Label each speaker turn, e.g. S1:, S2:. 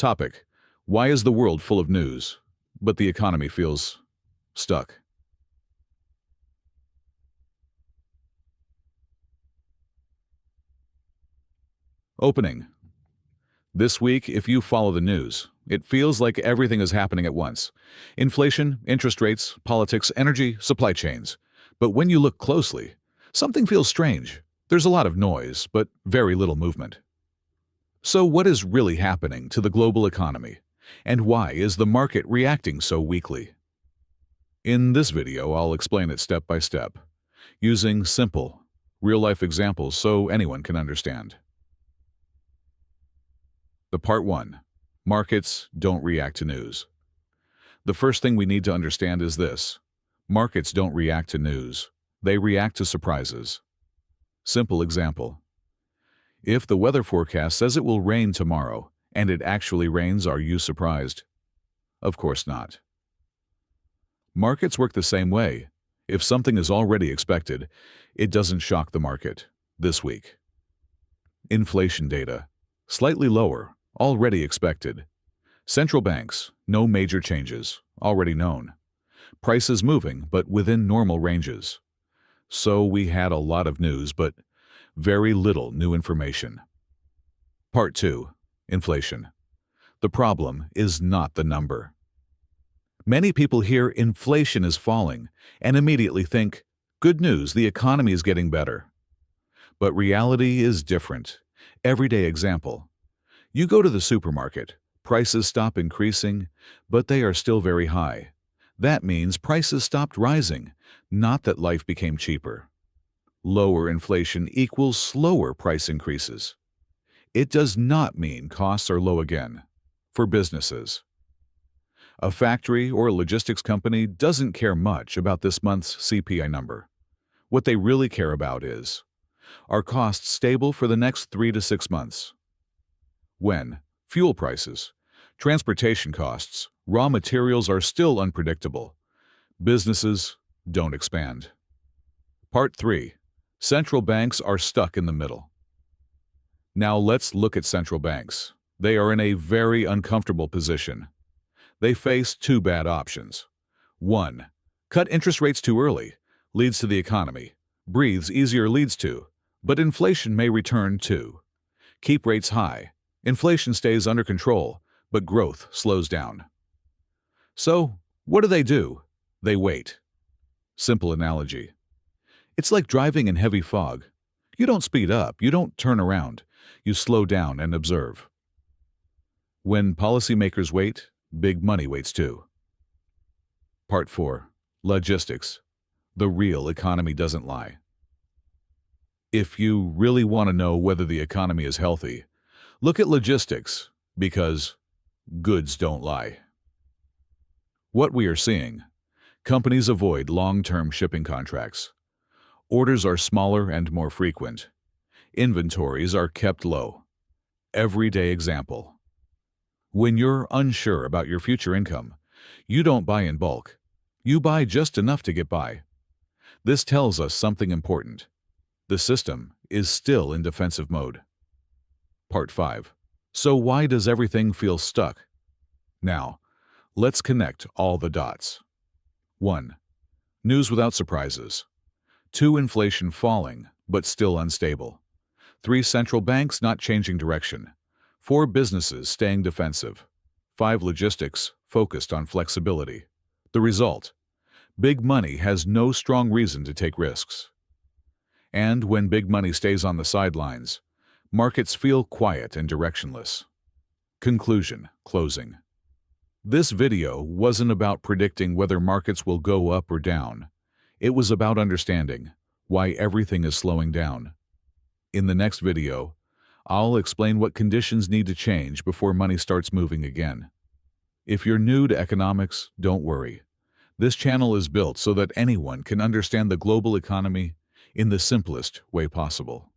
S1: Topic: Why is the world full of news, but the economy feels stuck? Opening. This week, if you follow the news, it feels like everything is happening at once. Inflation, interest rates, politics, energy, supply chains. But when you look closely, something feels strange. There's a lot of noise, but very little movement. So what is really happening to the global economy? And why is the market reacting so weakly? In this video, I'll explain it step by step, using simple, real-life examples so anyone can understand. The Part 1. Markets don't react to news. The first thing we need to understand is this. Markets don't react to news. They react to surprises. Simple example. If the weather forecast says it will rain tomorrow, and it actually rains, are you surprised? Of course not. Markets work the same way. If something is already expected, it doesn't shock the market. This week. Inflation data. Slightly lower. Already expected. Central banks, no major changes, already known. Prices moving, but within normal ranges. So we had a lot of news, but very little new information. Part 2. Inflation. The problem is not the number. Many people hear inflation is falling and immediately think, good news, the economy is getting better. But reality is different. Everyday example. You go to the supermarket, prices stop increasing, but they are still very high. That means prices stopped rising, not that life became cheaper. Lower inflation equals slower price increases. It does not mean costs are low again. For businesses. A factory or a logistics company doesn't care much about this month's CPI number. What they really care about is, are costs stable for the next 3 to 6 months? When fuel prices, transportation costs, raw materials are still unpredictable, businesses don't expand. Part 3. Central banks are stuck in the middle. Now let's look at central banks. They are in a very uncomfortable position. They face two bad options. 1. Cut interest rates too early, leads to the economy. Breathes easier, leads to, but inflation may return too. Keep rates high. Inflation stays under control, but growth slows down. So, what do? They wait. Simple analogy. It's like driving in heavy fog. You don't speed up, you don't turn around, you slow down and observe. When policymakers wait, big money waits too. Part 4. Logistics. The real economy doesn't lie. If you really want to know whether the economy is healthy, look at logistics, because goods don't lie. What we are seeing, companies avoid long-term shipping contracts. Orders are smaller and more frequent. Inventories are kept low. Everyday example. When you're unsure about your future income, you don't buy in bulk. You buy just enough to get by. This tells us something important. The system is still in defensive mode. Part 5. So why does everything feel stuck? Now, let's connect all the dots. 1. News without surprises. 2. Inflation falling, but still unstable. 3. Central banks not changing direction. 4. Businesses staying defensive. 5. Logistics focused on flexibility. The result? Big money has no strong reason to take risks. And when big money stays on the sidelines, markets feel quiet and directionless. Conclusion, closing. This video wasn't about predicting whether markets will go up or down. It was about understanding why everything is slowing down. In the next video, I'll explain what conditions need to change before money starts moving again. If you're new to economics, don't worry. This channel is built so that anyone can understand the global economy in the simplest way possible.